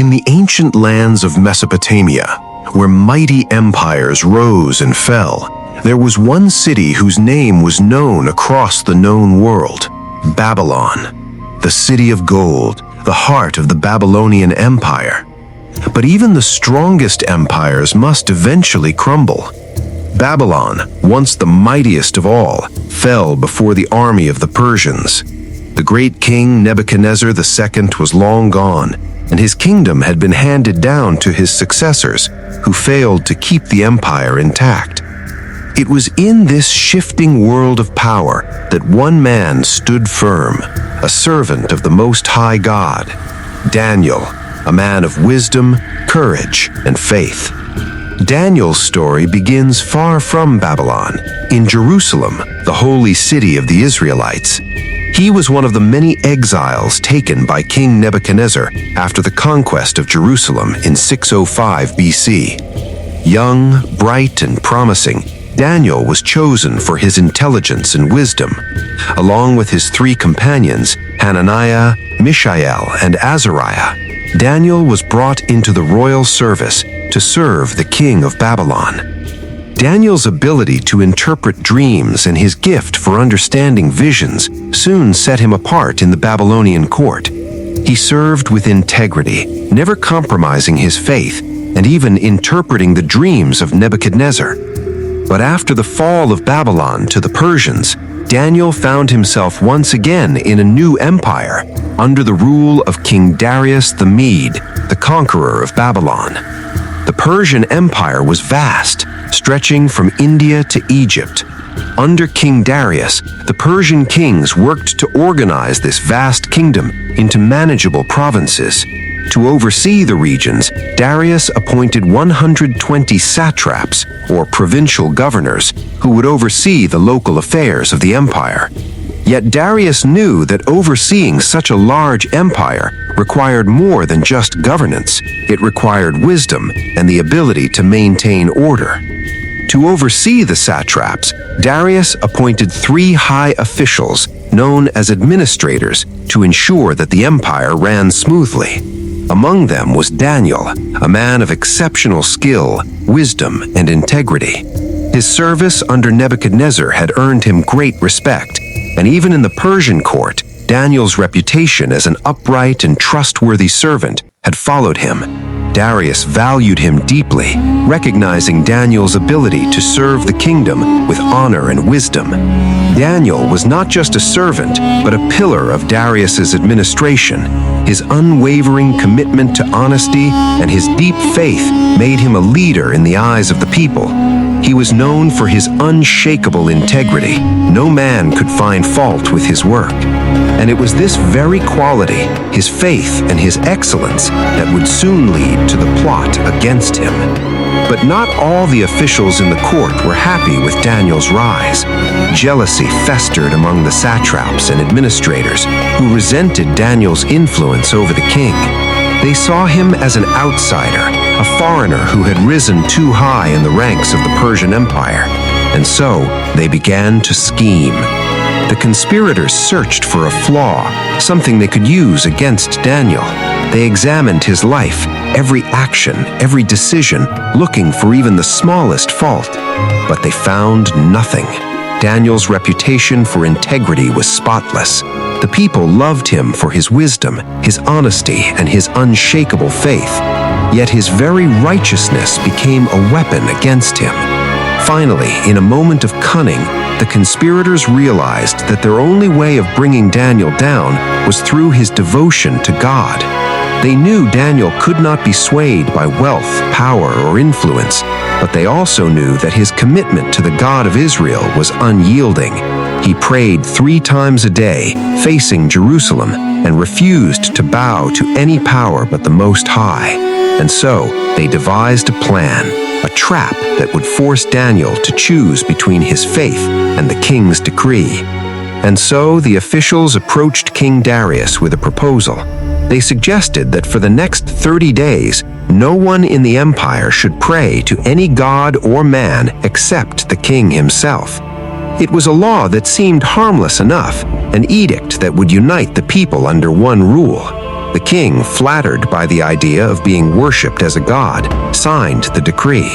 In the ancient lands of Mesopotamia, where mighty empires rose and fell, there was one city whose name was known across the known world: Babylon, the city of gold, the heart of the Babylonian Empire. But even the strongest empires must eventually crumble. Babylon, once the mightiest of all, fell before the army of the Persians. The great king Nebuchadnezzar II was long gone, and his kingdom had been handed down to his successors, who failed to keep the empire intact. It was in this shifting world of power that one man stood firm, a servant of the Most High God, Daniel, a man of wisdom, courage, and faith. Daniel's story begins far from Babylon, in Jerusalem, the holy city of the Israelites. He was one of the many exiles taken by King Nebuchadnezzar after the conquest of Jerusalem in 605 BC. Young, bright, and promising, Daniel was chosen for his intelligence and wisdom. Along with his three companions, Hananiah, Mishael, and Azariah, Daniel was brought into the royal service to serve the king of Babylon. Daniel's ability to interpret dreams and his gift for understanding visions soon set him apart in the Babylonian court. He served with integrity, never compromising his faith, and even interpreting the dreams of Nebuchadnezzar. But after the fall of Babylon to the Persians, Daniel found himself once again in a new empire, under the rule of King Darius the Mede, the conqueror of Babylon. The Persian Empire was vast, stretching from India to Egypt. Under King Darius, the Persian kings worked to organize this vast kingdom into manageable provinces. To oversee the regions, Darius appointed 120 satraps, or provincial governors, who would oversee the local affairs of the empire. Yet Darius knew that overseeing such a large empire required more than just governance. It required wisdom and the ability to maintain order. To oversee the satraps, Darius appointed 3 high officials, known as administrators, to ensure that the empire ran smoothly. Among them was Daniel, a man of exceptional skill, wisdom, and integrity. His service under Nebuchadnezzar had earned him great respect, and even in the Persian court, Daniel's reputation as an upright and trustworthy servant had followed him. Darius valued him deeply, recognizing Daniel's ability to serve the kingdom with honor and wisdom. Daniel was not just a servant, but a pillar of Darius's administration. His unwavering commitment to honesty and his deep faith made him a leader in the eyes of the people. He was known for his unshakable integrity. No man could find fault with his work. And it was this very quality, his faith and his excellence, that would soon lead to the plot against him. But not all the officials in the court were happy with Daniel's rise. Jealousy festered among the satraps and administrators, who resented Daniel's influence over the king. They saw him as an outsider, a foreigner who had risen too high in the ranks of the Persian Empire. And so they began to scheme. The conspirators searched for a flaw, something they could use against Daniel. They examined his life, every action, every decision, looking for even the smallest fault. But they found nothing. Daniel's reputation for integrity was spotless. The people loved him for his wisdom, his honesty, and his unshakable faith. Yet his very righteousness became a weapon against him. Finally, in a moment of cunning, the conspirators realized that their only way of bringing Daniel down was through his devotion to God. They knew Daniel could not be swayed by wealth, power, or influence, but they also knew that his commitment to the God of Israel was unyielding. He prayed 3 times a day, facing Jerusalem, and refused to bow to any power but the Most High. And so, they devised a plan, a trap that would force Daniel to choose between his faith and the king's decree. And so, the officials approached King Darius with a proposal. They suggested that for the next 30 days, no one in the empire should pray to any god or man except the king himself. It was a law that seemed harmless enough, an edict that would unite the people under one rule. The king, flattered by the idea of being worshipped as a god, signed the decree.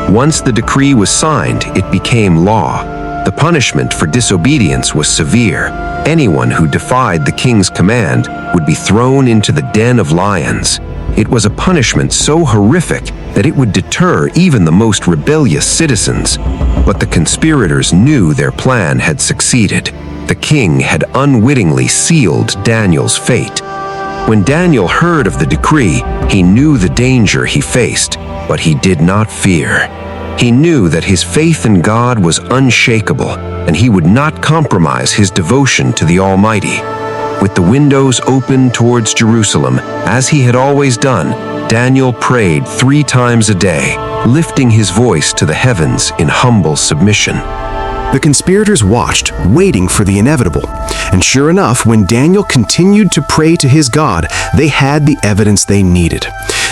Once the decree was signed, it became law. The punishment for disobedience was severe. Anyone who defied the king's command would be thrown into the den of lions. It was a punishment so horrific that it would deter even the most rebellious citizens. But the conspirators knew their plan had succeeded. The king had unwittingly sealed Daniel's fate. When Daniel heard of the decree, he knew the danger he faced, but he did not fear. He knew that his faith in God was unshakable, and he would not compromise his devotion to the Almighty. With the windows open towards Jerusalem, as he had always done, Daniel prayed 3 times a day, lifting his voice to the heavens in humble submission. The conspirators watched, waiting for the inevitable. And sure enough, when Daniel continued to pray to his God, they had the evidence they needed.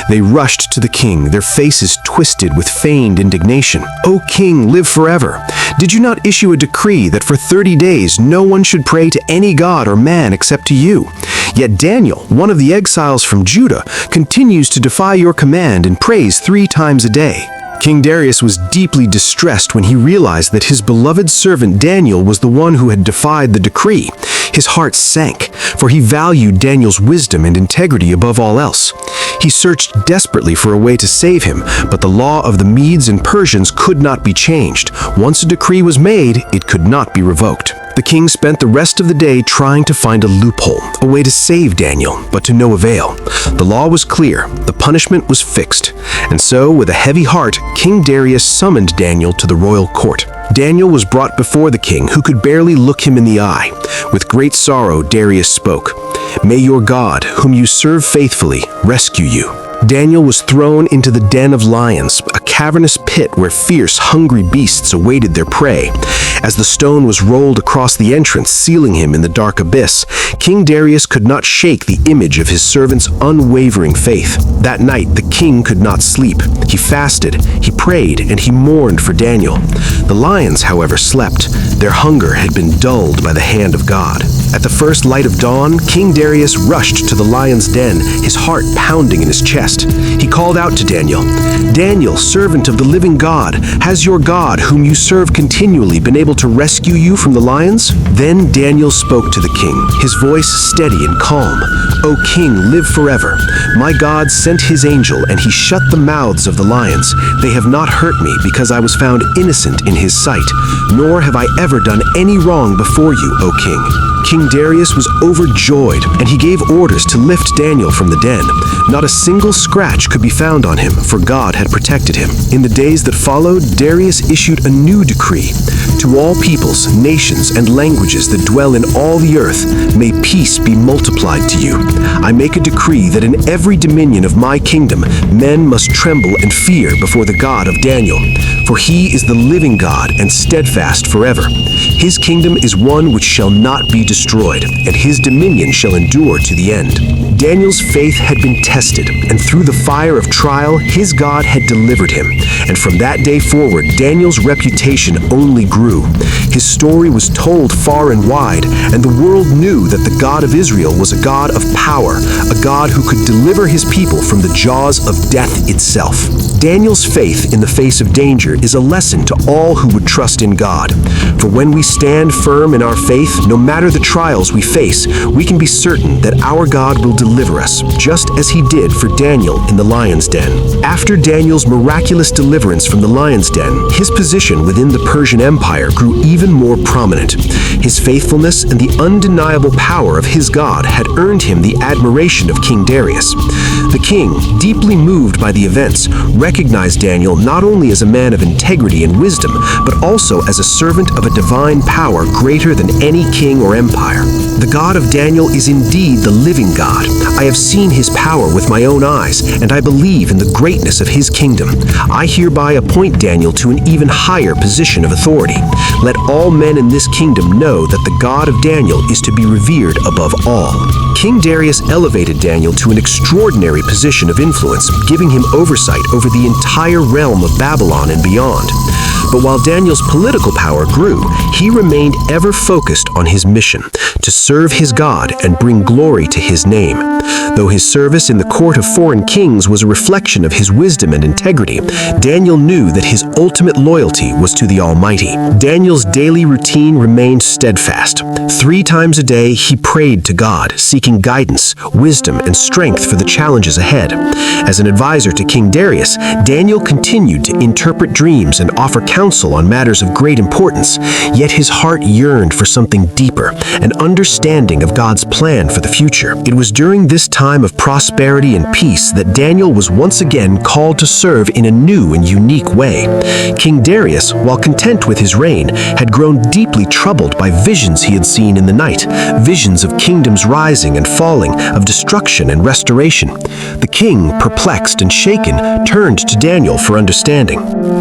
They rushed to the king, their faces twisted with feigned indignation. "O king, live forever! Did you not issue a decree that for 30 days no one should pray to any god or man except to you? Yet Daniel, one of the exiles from Judah, continues to defy your command and prays 3 times a day." King Darius was deeply distressed when he realized that his beloved servant Daniel was the one who had defied the decree. His heart sank, for he valued Daniel's wisdom and integrity above all else. He searched desperately for a way to save him, but the law of the Medes and Persians could not be changed. Once a decree was made, it could not be revoked. The king spent the rest of the day trying to find a loophole, a way to save Daniel, but to no avail. The law was clear, the punishment was fixed, and so, with a heavy heart, King Darius summoned Daniel to the royal court. Daniel was brought before the king, who could barely look him in the eye. With great sorrow, Darius spoke, "May your God, whom you serve faithfully, rescue you." Daniel was thrown into the den of lions, a cavernous pit where fierce, hungry beasts awaited their prey. As the stone was rolled across the entrance, sealing him in the dark abyss, King Darius could not shake the image of his servant's unwavering faith. That night, the king could not sleep. He fasted, he prayed, and he mourned for Daniel. The lions, however, slept. Their hunger had been dulled by the hand of God. At the first light of dawn, King Darius rushed to the lion's den, his heart pounding in his chest. He called out to Daniel, "Daniel, servant of the living God, has your God, whom you serve continually, been able to rescue you from the lions?" Then Daniel spoke to the king, his voice steady and calm. "O king, live forever. My God sent his angel, and he shut the mouths of the lions. They have not hurt me, because I was found innocent in his sight, nor have I ever done any wrong before you, O king." King Darius was overjoyed, and he gave orders to lift Daniel from the den. Not a single scratch could be found on him, for God had protected him. In the days that followed, Darius issued a new decree. "To all peoples, nations, and languages that dwell in all the earth, may peace be multiplied to you. I make a decree that in every dominion of my kingdom, men must tremble and fear before the God of Daniel. For he is the living God and steadfast forever. His kingdom is one which shall not be destroyed, and his dominion shall endure to the end." Daniel's faith had been tested, and through the fire of trial, his God had delivered him. And from that day forward, Daniel's reputation only grew. His story was told far and wide, and the world knew that the God of Israel was a God of power, a God who could deliver his people from the jaws of death itself. Daniel's faith in the face of danger is a lesson to all who would trust in God. For when we stand firm in our faith, no matter the trials we face, we can be certain that our God will deliver us, just as he did for Daniel in the lion's den. After Daniel's miraculous deliverance from the lion's den, his position within the Persian Empire grew even more prominent. His faithfulness and the undeniable power of his God had earned him the admiration of King Darius. The king, deeply moved by the events, recognized Daniel not only as a man of integrity and wisdom, but also as a servant of a divine power greater than any king or empire. "The God of Daniel is indeed the living God. I have seen his power with my own eyes, and I believe in the greatness of his kingdom. I hereby appoint Daniel to an even higher position of authority. Let all men in this kingdom know that the God of Daniel is to be revered above all." King Darius elevated Daniel to an extraordinary position of influence, giving him oversight over the entire realm of Babylon and beyond. But while Daniel's political power grew, he remained ever focused on his mission, to serve his God and bring glory to his name. Though his service in the court of foreign kings was a reflection of his wisdom and integrity, Daniel knew that his ultimate loyalty was to the Almighty. Daniel's daily routine remained steadfast. 3 times a day, he prayed to God, seeking guidance, wisdom, and strength for the challenges ahead. As an advisor to King Darius, Daniel continued to interpret dreams and offer counsel on matters of great importance, yet his heart yearned for something deeper, an understanding of God's plan for the future. It was during this time of prosperity and peace that Daniel was once again called to serve in a new and unique way. King Darius, while content with his reign, had grown deeply troubled by visions he had seen in the night, visions of kingdoms rising and falling, of destruction and restoration. The king, perplexed and shaken, turned to Daniel for understanding.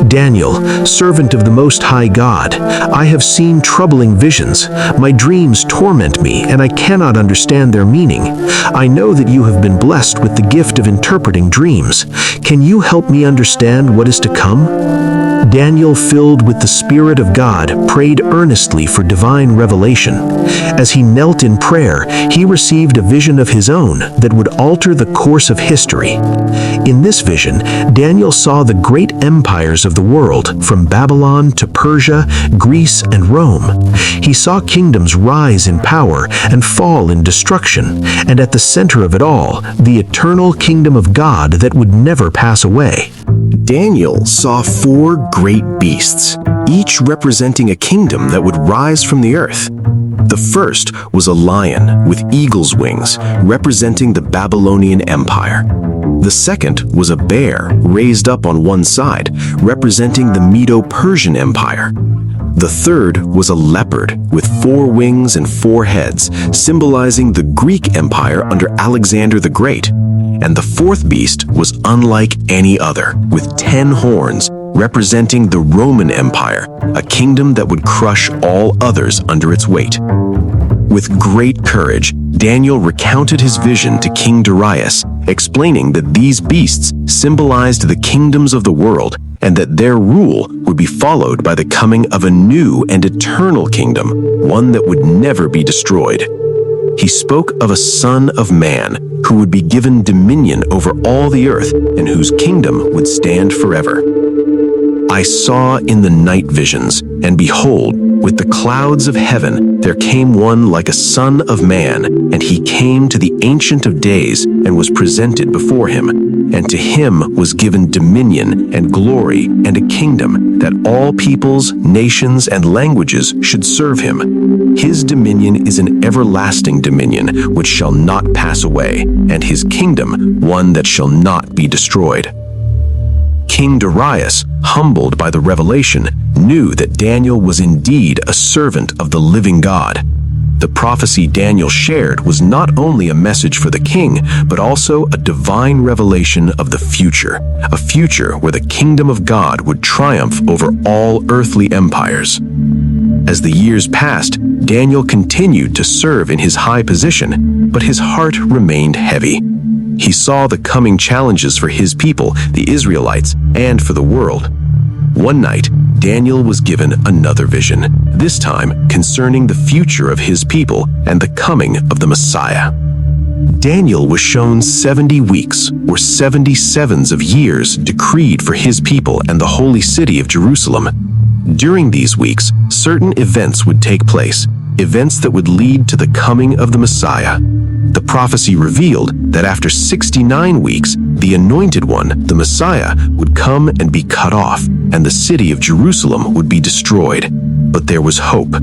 "Daniel, servant of the Most High God, I have seen troubling visions. My dreams torment me, and I cannot understand their meaning. I know that you have been blessed with the gift of interpreting dreams. Can you help me understand what is to come?" Daniel, filled with the Spirit of God, prayed earnestly for divine revelation. As he knelt in prayer, he received a vision of his own that would alter the course of history. In this vision, Daniel saw the great empires of the world, from Babylon to Persia, Greece, and Rome. He saw kingdoms rise in power and fall in destruction, and at the center of it all, the eternal kingdom of God that would never pass away. Daniel saw 4 great beasts, each representing a kingdom that would rise from the earth. The first was a lion with eagle's wings, representing the Babylonian Empire. The second was a bear raised up on one side, representing the Medo-Persian Empire. The third was a leopard with 4 wings and 4 heads, symbolizing the Greek Empire under Alexander the Great. And the fourth beast was unlike any other, with 10 horns, representing the Roman Empire, a kingdom that would crush all others under its weight. With great courage, Daniel recounted his vision to King Darius, explaining that these beasts symbolized the kingdoms of the world and that their rule would be followed by the coming of a new and eternal kingdom, one that would never be destroyed. He spoke of a son of man who would be given dominion over all the earth and whose kingdom would stand forever. I saw in the night visions, and behold, with the clouds of heaven there came one like a son of man, and he came to the Ancient of Days and was presented before him. And to him was given dominion and glory and a kingdom that all peoples, nations, and languages should serve him. His dominion is an everlasting dominion which shall not pass away, and his kingdom one that shall not be destroyed. King Darius, humbled by the revelation, knew that Daniel was indeed a servant of the living God. The prophecy Daniel shared was not only a message for the king, but also a divine revelation of the future, a future where the kingdom of God would triumph over all earthly empires. As the years passed, Daniel continued to serve in his high position, but his heart remained heavy. He saw the coming challenges for his people, the Israelites, and for the world. One night, Daniel was given another vision, this time concerning the future of his people and the coming of the Messiah. Daniel was shown 70 weeks, or 77s of years, decreed for his people and the holy city of Jerusalem. During these weeks, certain events would take place, events that would lead to the coming of the Messiah. The prophecy revealed that after 69 weeks, the Anointed One, the Messiah, would come and be cut off, and the city of Jerusalem would be destroyed. But there was hope.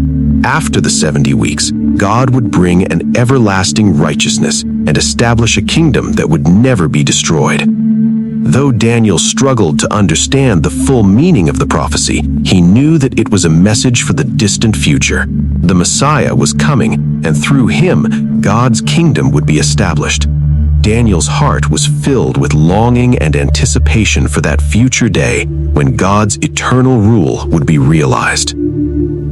After the 70 weeks, God would bring an everlasting righteousness and establish a kingdom that would never be destroyed. Though Daniel struggled to understand the full meaning of the prophecy, he knew that it was a message for the distant future. The Messiah was coming, and through him, God's kingdom would be established. Daniel's heart was filled with longing and anticipation for that future day when God's eternal rule would be realized.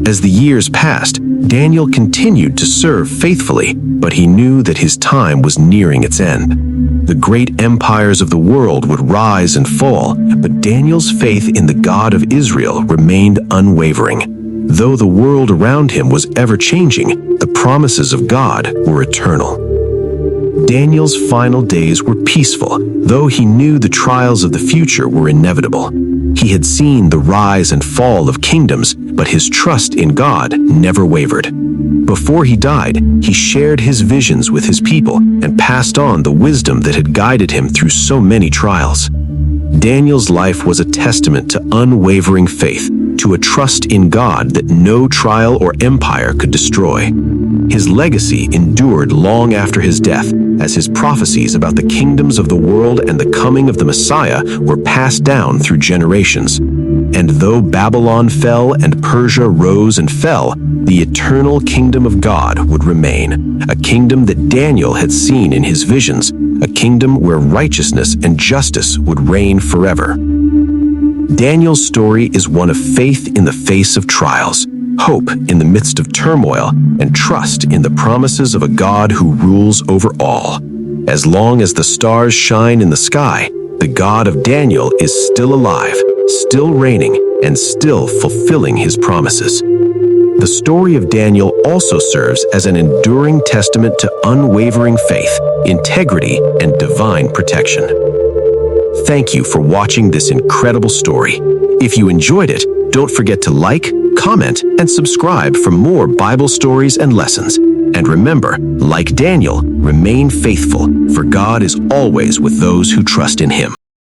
As the years passed, Daniel continued to serve faithfully, but he knew that his time was nearing its end. The great empires of the world would rise and fall, but Daniel's faith in the God of Israel remained unwavering. Though the world around him was ever-changing, the promises of God were eternal. Daniel's final days were peaceful, though he knew the trials of the future were inevitable. He had seen the rise and fall of kingdoms, but his trust in God never wavered. Before he died, he shared his visions with his people and passed on the wisdom that had guided him through so many trials. Daniel's life was a testament to unwavering faith, to a trust in God that no trial or empire could destroy. His legacy endured long after his death, as his prophecies about the kingdoms of the world and the coming of the Messiah were passed down through generations. And though Babylon fell and Persia rose and fell, the eternal kingdom of God would remain, a kingdom that Daniel had seen in his visions, a kingdom where righteousness and justice would reign forever. Daniel's story is one of faith in the face of trials, hope in the midst of turmoil, and trust in the promises of a God who rules over all. As long as the stars shine in the sky, the God of Daniel is still alive, still reigning, and still fulfilling his promises. The story of Daniel also serves as an enduring testament to unwavering faith, integrity, and divine protection. Thank you for watching this incredible story. If you enjoyed it, don't forget to like, comment, and subscribe for more Bible stories and lessons. And remember, like Daniel, remain faithful, for God is always with those who trust in him.